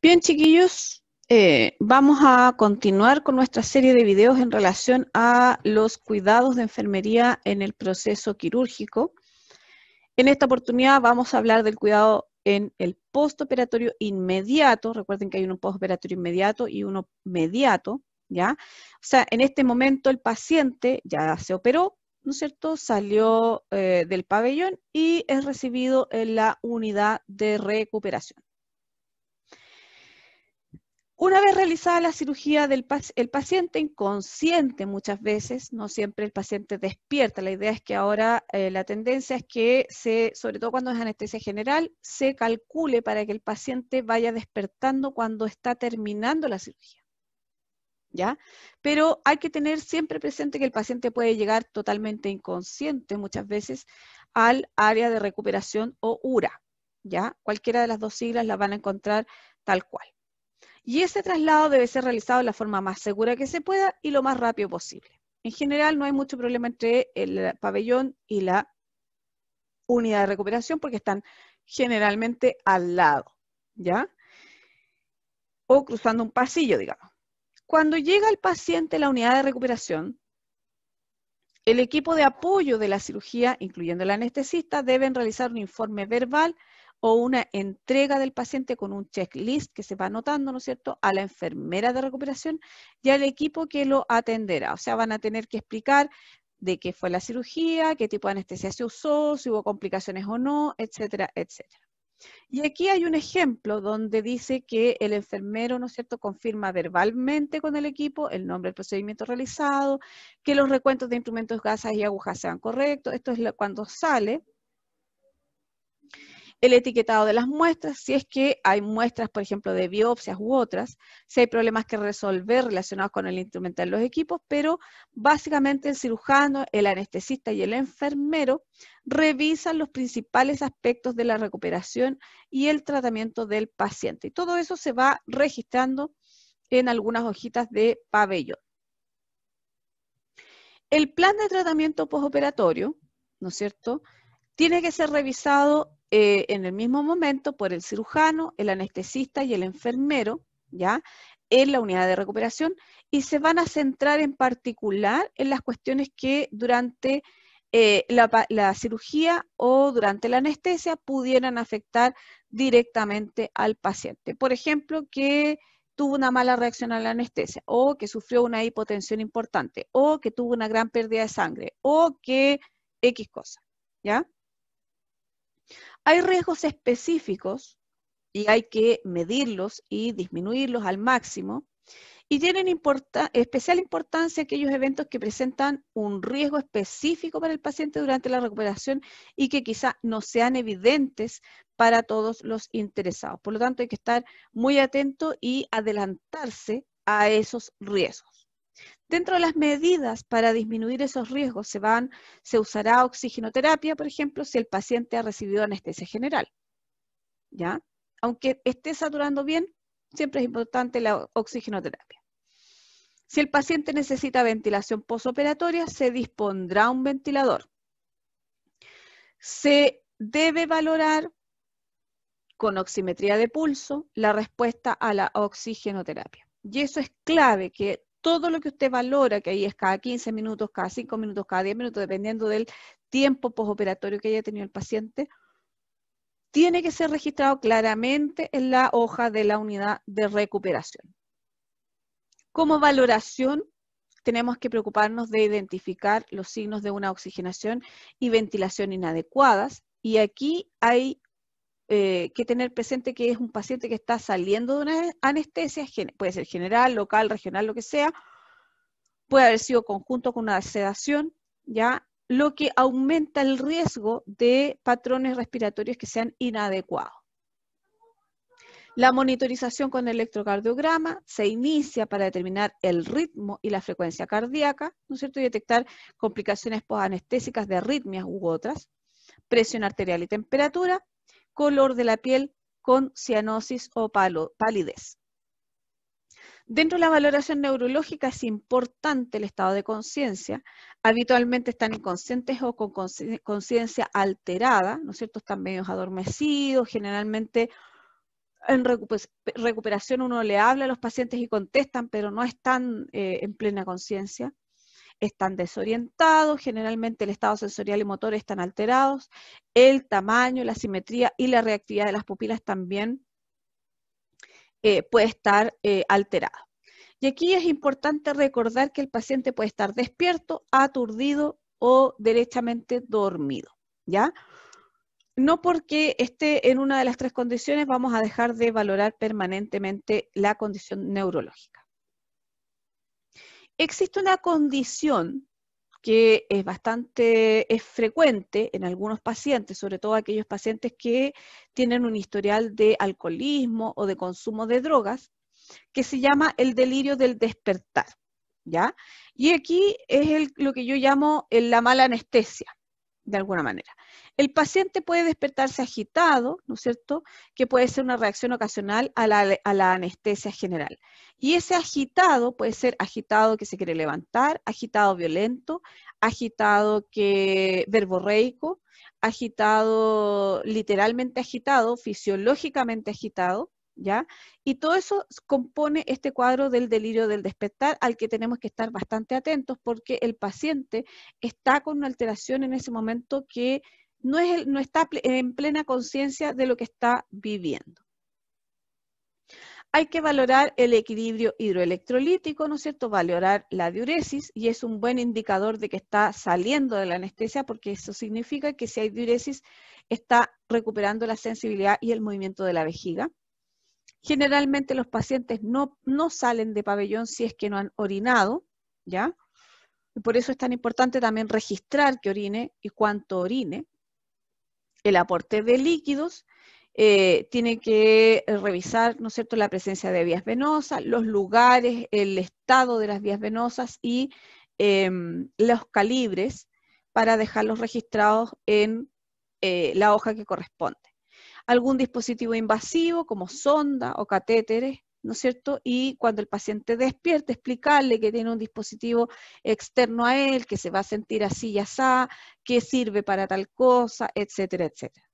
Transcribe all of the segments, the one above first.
Bien, chiquillos, vamos a continuar con nuestra serie de videos en relación a los cuidados de enfermería en el proceso quirúrgico. En esta oportunidad vamos a hablar del cuidado en el postoperatorio inmediato. Recuerden que hay uno postoperatorio inmediato y uno mediato, ¿ya? O sea, en este momento el paciente ya se operó, ¿no es cierto? Salió del pabellón y es recibido en la unidad de recuperación. Una vez realizada la cirugía el paciente inconsciente muchas veces, no siempre el paciente despierta. La idea es que ahora la tendencia es que, sobre todo cuando es anestesia general, se calcule para que el paciente vaya despertando cuando está terminando la cirugía. ¿Ya? Pero hay que tener siempre presente que el paciente puede llegar totalmente inconsciente muchas veces al área de recuperación o URA. ¿Ya? Cualquiera de las dos siglas las van a encontrar tal cual. Y ese traslado debe ser realizado de la forma más segura que se pueda y lo más rápido posible. En general no hay mucho problema entre el pabellón y la unidad de recuperación porque están generalmente al lado, ¿ya? O cruzando un pasillo, digamos. Cuando llega el paciente a la unidad de recuperación, el equipo de apoyo de la cirugía, incluyendo el anestesista, deben realizar un informe verbal o una entrega del paciente con un checklist que se va anotando, ¿no es cierto?, a la enfermera de recuperación y al equipo que lo atenderá. O sea, van a tener que explicar de qué fue la cirugía, qué tipo de anestesia se usó, si hubo complicaciones o no, etcétera, etcétera. Y aquí hay un ejemplo donde dice que el enfermero, ¿no es cierto?, confirma verbalmente con el equipo el nombre del procedimiento realizado, que los recuentos de instrumentos, gasas y agujas sean correctos. Esto es cuando sale. El etiquetado de las muestras, si es que hay muestras, por ejemplo, de biopsias u otras, si hay problemas que resolver relacionados con el instrumental de los equipos, pero básicamente el cirujano, el anestesista y el enfermero revisan los principales aspectos de la recuperación y el tratamiento del paciente. Y todo eso se va registrando en algunas hojitas de pabellón. El plan de tratamiento postoperatorio, ¿no es cierto?, tiene que ser revisado en el mismo momento por el cirujano, el anestesista y el enfermero, ¿ya?, en la unidad de recuperación, y se van a centrar en particular en las cuestiones que durante la cirugía o durante la anestesia pudieran afectar directamente al paciente. Por ejemplo, que tuvo una mala reacción a la anestesia, o que sufrió una hipotensión importante, o que tuvo una gran pérdida de sangre, o que X cosa, ¿ya? Hay riesgos específicos y hay que medirlos y disminuirlos al máximo, y tienen especial importancia aquellos eventos que presentan un riesgo específico para el paciente durante la recuperación y que quizá no sean evidentes para todos los interesados. Por lo tanto, hay que estar muy atento y adelantarse a esos riesgos. Dentro de las medidas para disminuir esos riesgos se usará oxigenoterapia, por ejemplo, si el paciente ha recibido anestesia general, ¿ya? Aunque esté saturando bien, siempre es importante la oxigenoterapia. Si el paciente necesita ventilación postoperatoria, se dispondrá un ventilador. Se debe valorar con oximetría de pulso la respuesta a la oxigenoterapia. Y eso es clave, que todo lo que usted valora, que ahí es cada 15 minutos, cada 5 minutos, cada 10 minutos, dependiendo del tiempo postoperatorio que haya tenido el paciente, tiene que ser registrado claramente en la hoja de la unidad de recuperación. Como valoración, tenemos que preocuparnos de identificar los signos de una oxigenación y ventilación inadecuadas, y aquí hay que tener presente que es un paciente que está saliendo de una anestesia, puede ser general, local, regional, lo que sea, puede haber sido conjunto con una sedación, ¿ya?, lo que aumenta el riesgo de patrones respiratorios que sean inadecuados. La monitorización con electrocardiograma se inicia para determinar el ritmo y la frecuencia cardíaca, ¿no es cierto?, y detectar complicaciones postanestésicas de arritmias u otras, presión arterial y temperatura, color de la piel con cianosis o palidez. Dentro de la valoración neurológica es importante el estado de conciencia. Habitualmente están inconscientes o con conciencia alterada, ¿no es cierto? Están medio adormecidos, generalmente En recuperación uno le habla a los pacientes y contestan, pero no están en plena conciencia. Están desorientados, generalmente el estado sensorial y motor están alterados, el tamaño, la simetría y la reactividad de las pupilas también puede estar alterada. Y aquí es importante recordar que el paciente puede estar despierto, aturdido o derechamente dormido, ¿ya? No porque esté en una de las tres condiciones vamos a dejar de valorar permanentemente la condición neurológica. Existe una condición que es frecuente en algunos pacientes, sobre todo aquellos pacientes que tienen un historial de alcoholismo o de consumo de drogas, que se llama el delirio del despertar, ¿ya? Y aquí es lo que yo llamo la mala anestesia, de alguna manera. El paciente puede despertarse agitado, ¿no es cierto?, que puede ser una reacción ocasional a la anestesia general. Y ese agitado puede ser agitado que se quiere levantar, agitado violento, agitado verborreico, agitado literalmente agitado, fisiológicamente agitado, ¿ya? Y todo eso compone este cuadro del delirio del despertar al que tenemos que estar bastante atentos porque el paciente está con una alteración en ese momento que no está en plena conciencia de lo que está viviendo. Hay que valorar el equilibrio hidroelectrolítico, ¿no es cierto? Valorar la diuresis y es un buen indicador de que está saliendo de la anestesia porque eso significa que si hay diuresis está recuperando la sensibilidad y el movimiento de la vejiga. Generalmente los pacientes no salen de pabellón si es que no han orinado, ¿ya? Y por eso es tan importante también registrar que orine y cuánto orine. El aporte de líquidos tiene que revisar, ¿no es cierto?, la presencia de vías venosas, los lugares, el estado de las vías venosas y los calibres para dejarlos registrados en la hoja que corresponde. Algún dispositivo invasivo como sonda o catéteres, ¿no es cierto? Y cuando el paciente despierte, explicarle que tiene un dispositivo externo a él, que se va a sentir así y asá, que sirve para tal cosa, etcétera, etcétera.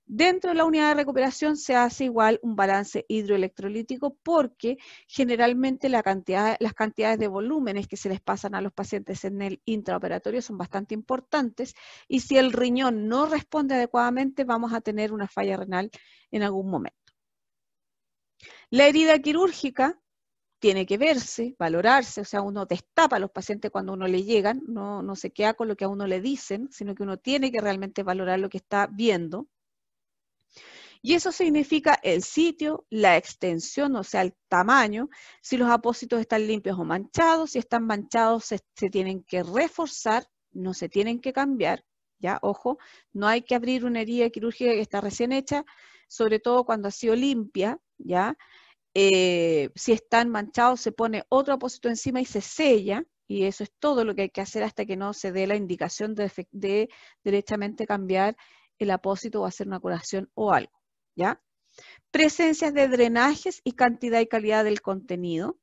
Dentro de la unidad de recuperación se hace igual un balance hidroelectrolítico porque generalmente las cantidades de volúmenes que se les pasan a los pacientes en el intraoperatorio son bastante importantes y si el riñón no responde adecuadamente vamos a tener una falla renal en algún momento. La herida quirúrgica tiene que verse, valorarse, o sea, uno destapa a los pacientes cuando a uno le llegan, no se queda con lo que a uno le dicen, sino que uno tiene que realmente valorar lo que está viendo. Y eso significa el sitio, la extensión, o sea, el tamaño, si los apósitos están limpios o manchados, si están manchados se tienen que reforzar, no se tienen que cambiar, ¿ya? Ojo, no hay que abrir una herida quirúrgica que está recién hecha, sobre todo cuando ha sido limpia, ¿ya? Si están manchados se pone otro apósito encima y se sella, y eso es todo lo que hay que hacer hasta que no se dé la indicación de derechamente cambiar el apósito o hacer una curación o algo, ¿ya? Presencias de drenajes y cantidad y calidad del contenido.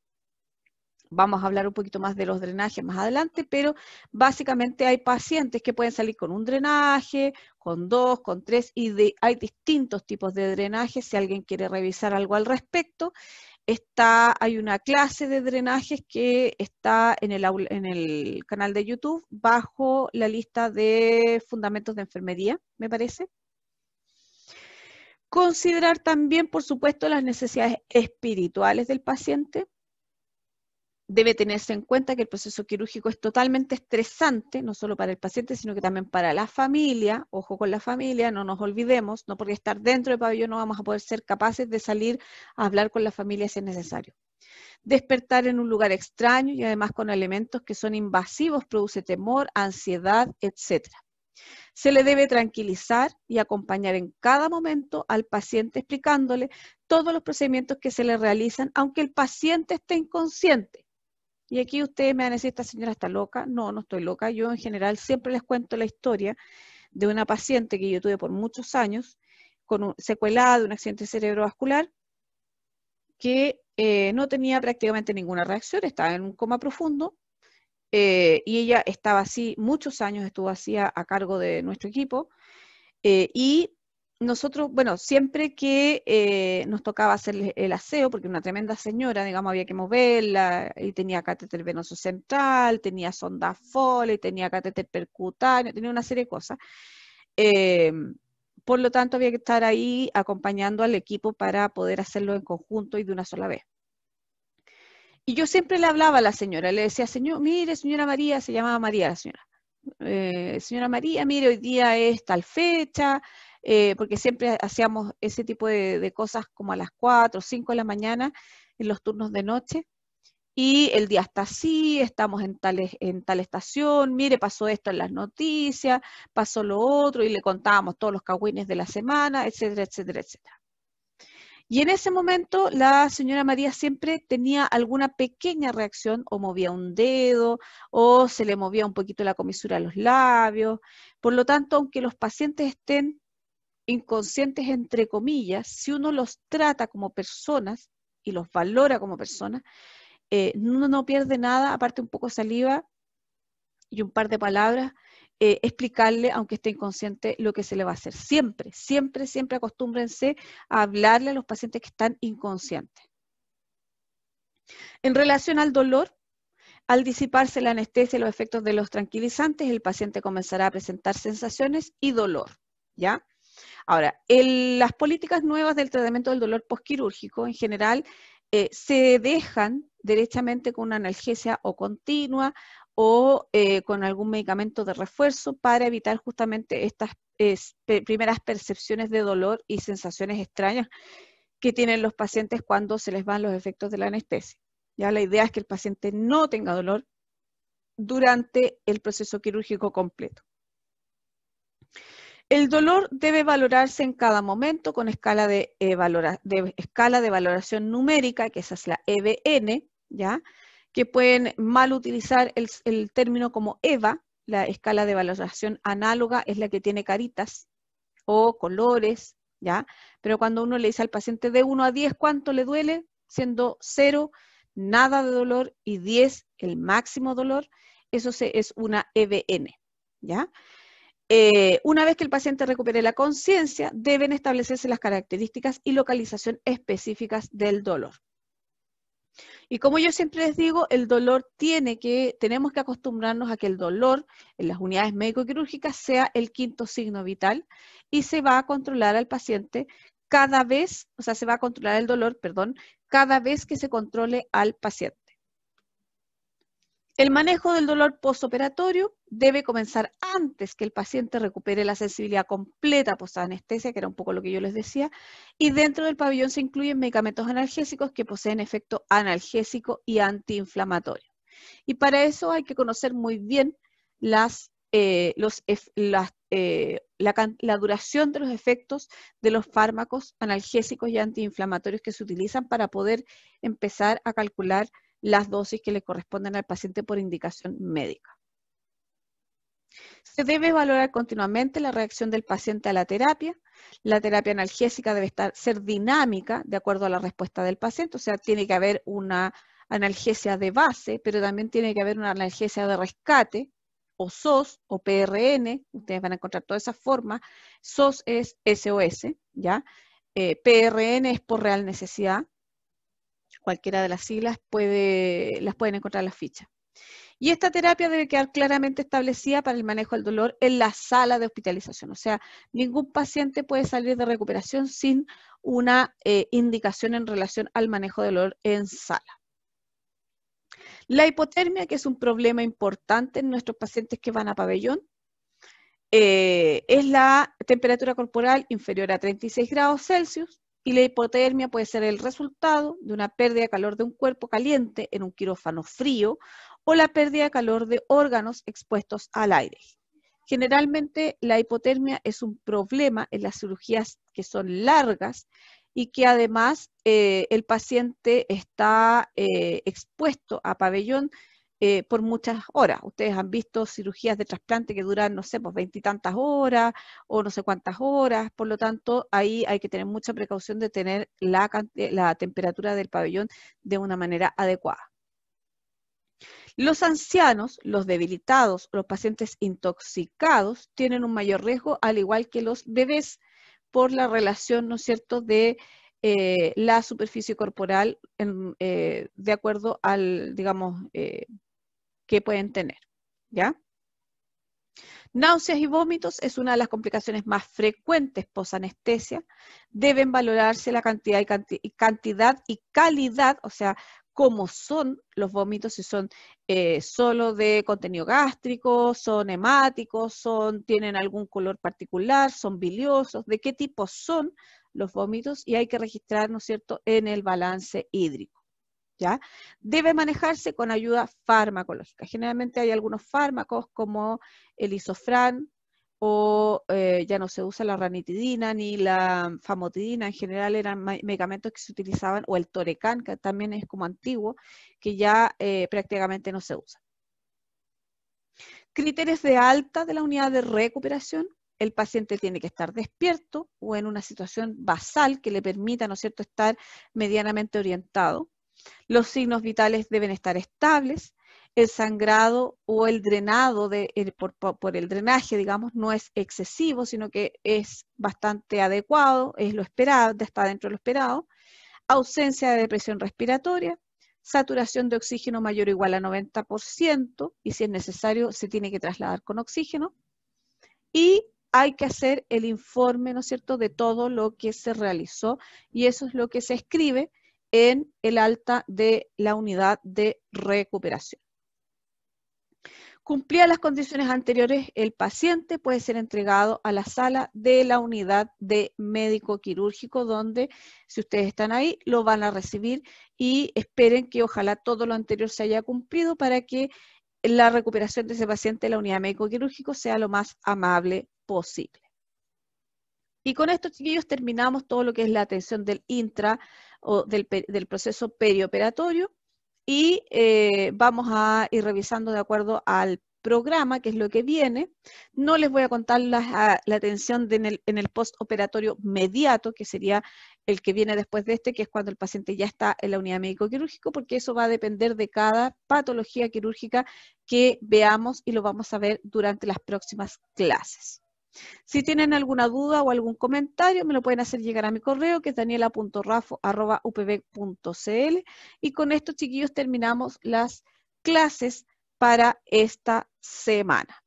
Vamos a hablar un poquito más de los drenajes más adelante, pero básicamente hay pacientes que pueden salir con un drenaje, con 2, con 3, y hay distintos tipos de drenajes. Si alguien quiere revisar algo al respecto, hay una clase de drenajes que está en el canal de YouTube bajo la lista de fundamentos de enfermería, me parece. Considerar también, por supuesto, las necesidades espirituales del paciente. Debe tenerse en cuenta que el proceso quirúrgico es totalmente estresante, no solo para el paciente, sino que también para la familia. Ojo con la familia, no nos olvidemos, no porque estar dentro del pabellón no vamos a poder ser capaces de salir a hablar con la familia si es necesario. Despertar en un lugar extraño y además con elementos que son invasivos produce temor, ansiedad, etc. Se le debe tranquilizar y acompañar en cada momento al paciente explicándole todos los procedimientos que se le realizan, aunque el paciente esté inconsciente. Y aquí ustedes me van a decir, esta señora está loca. No, no estoy loca. Yo en general siempre les cuento la historia de una paciente que yo tuve por muchos años, con secuelada de un accidente cerebrovascular, que no tenía prácticamente ninguna reacción, estaba en un coma profundo, y ella estaba así, muchos años estuvo así a cargo de nuestro equipo, y nosotros, bueno, siempre que nos tocaba hacer el aseo, porque una tremenda señora, digamos, había que moverla, y tenía catéter venoso central, tenía sonda Foley, tenía catéter percutáneo, tenía una serie de cosas. Eh, por lo tanto, había que estar ahí acompañando al equipo para poder hacerlo en conjunto y de una sola vez. Y yo siempre le hablaba a la señora, le decía, señor, mire, señora María, se llamaba María la señora. Señora María, mire, hoy día es tal fecha, porque siempre hacíamos ese tipo de cosas como a las 4 o 5 de la mañana en los turnos de noche. Y el día está así, estamos en tal estación, mire, pasó esto en las noticias, pasó lo otro, y le contábamos todos los cagüines de la semana, etcétera, etcétera, etcétera. Y en ese momento la señora María siempre tenía alguna pequeña reacción, o movía un dedo, o se le movía un poquito la comisura de los labios. Por lo tanto, aunque los pacientes estén inconscientes, entre comillas, si uno los trata como personas y los valora como personas, uno no pierde nada, aparte un poco de saliva y un par de palabras, explicarle, aunque esté inconsciente, lo que se le va a hacer. Siempre, siempre, siempre acostúmbrense a hablarle a los pacientes que están inconscientes. En relación al dolor, al disiparse la anestesia y los efectos de los tranquilizantes, el paciente comenzará a presentar sensaciones y dolor, ¿ya? Ahora, las políticas nuevas del tratamiento del dolor postquirúrgico, en general, se dejan derechamente con una analgesia o continua o con algún medicamento de refuerzo para evitar justamente estas primeras percepciones de dolor y sensaciones extrañas que tienen los pacientes cuando se les van los efectos de la anestesia. Ya la idea es que el paciente no tenga dolor durante el proceso quirúrgico completo. El dolor debe valorarse en cada momento con escala de valoración numérica, que esa es la EVN, ¿ya? Que pueden mal utilizar el término como EVA, la escala de valoración análoga es la que tiene caritas o colores, ¿ya? Pero cuando uno le dice al paciente de 1 a 10 cuánto le duele, siendo 0 nada de dolor y 10 el máximo dolor, eso es una EVN, ¿ya? Una vez que el paciente recupere la conciencia, deben establecerse las características y localización específicas del dolor. Y como yo siempre les digo, el dolor tenemos que acostumbrarnos a que el dolor en las unidades médico-quirúrgicas sea el quinto signo vital y se va a controlar al paciente cada vez, o sea, se va a controlar el dolor, perdón, cada vez que se controle al paciente. El manejo del dolor postoperatorio debe comenzar antes que el paciente recupere la sensibilidad completa postanestesia, que era un poco lo que yo les decía, y dentro del pabellón se incluyen medicamentos analgésicos que poseen efecto analgésico y antiinflamatorio. Y para eso hay que conocer muy bien la duración de los efectos de los fármacos analgésicos y antiinflamatorios que se utilizan para poder empezar a calcular las dosis que le corresponden al paciente por indicación médica. Se debe valorar continuamente la reacción del paciente a la terapia. La terapia analgésica debe ser dinámica de acuerdo a la respuesta del paciente, o sea, tiene que haber una analgesia de base, pero también tiene que haber una analgesia de rescate, o SOS, o PRN, ustedes van a encontrar todas esas formas. SOS es SOS, ¿ya? PRN es por real necesidad. Cualquiera de las siglas las pueden encontrar en las fichas. Y esta terapia debe quedar claramente establecida para el manejo del dolor en la sala de hospitalización. O sea, ningún paciente puede salir de recuperación sin una indicación en relación al manejo del dolor en sala. La hipotermia, que es un problema importante en nuestros pacientes que van a pabellón, es la temperatura corporal inferior a 36 grados Celsius, y la hipotermia puede ser el resultado de una pérdida de calor de un cuerpo caliente en un quirófano frío o la pérdida de calor de órganos expuestos al aire. Generalmente la hipotermia es un problema en las cirugías que son largas y que además el paciente está expuesto a pabellón por muchas horas. Ustedes han visto cirugías de trasplante que duran, no sé, pues 20 y tantas horas o no sé cuántas horas. Por lo tanto, ahí hay que tener mucha precaución de tener la temperatura del pabellón de una manera adecuada. Los ancianos, los debilitados, los pacientes intoxicados tienen un mayor riesgo, al igual que los bebés, por la relación, ¿no es cierto?, de la superficie corporal de acuerdo al, digamos, que pueden tener, ¿ya? Náuseas y vómitos es una de las complicaciones más frecuentes posanestesia. Deben valorarse la cantidad y calidad, o sea, cómo son los vómitos, si son solo de contenido gástrico, son hemáticos, tienen algún color particular, son biliosos, de qué tipo son los vómitos, y hay que registrar, ¿no es cierto?, en el balance hídrico. ¿Ya? Debe manejarse con ayuda farmacológica. Generalmente hay algunos fármacos como el isofran, o ya no se usa la ranitidina ni la famotidina, en general eran medicamentos que se utilizaban, o el Torecan, que también es como antiguo, que ya prácticamente no se usa. Criterios de alta de la unidad de recuperación: el paciente tiene que estar despierto o en una situación basal que le permita, ¿no es cierto?, estar medianamente orientado. Los signos vitales deben estar estables. El sangrado o el drenado por el drenaje, digamos, no es excesivo, sino que es bastante adecuado, es lo esperado, está dentro de lo esperado. Ausencia de depresión respiratoria, saturación de oxígeno mayor o igual a 90%, y si es necesario se tiene que trasladar con oxígeno. Y hay que hacer el informe, ¿no es cierto?, de todo lo que se realizó, y eso es lo que se escribe en el alta de la unidad de recuperación. Cumplidas las condiciones anteriores, el paciente puede ser entregado a la sala de la unidad de médico quirúrgico, donde, si ustedes están ahí, lo van a recibir, y esperen que ojalá todo lo anterior se haya cumplido para que la recuperación de ese paciente en la unidad médico quirúrgico sea lo más amable posible. Y con esto, chiquillos, terminamos todo lo que es la atención del o del proceso perioperatorio, y vamos a ir revisando de acuerdo al programa, que es lo que viene. No les voy a contar la atención en el postoperatorio mediato, que sería el que viene después de este, que es cuando el paciente ya está en la unidad médico-quirúrgico, porque eso va a depender de cada patología quirúrgica que veamos, y lo vamos a ver durante las próximas clases. Si tienen alguna duda o algún comentario, me lo pueden hacer llegar a mi correo, que es daniela.rafo@upv.cl. Y con esto, chiquillos, terminamos las clases para esta semana.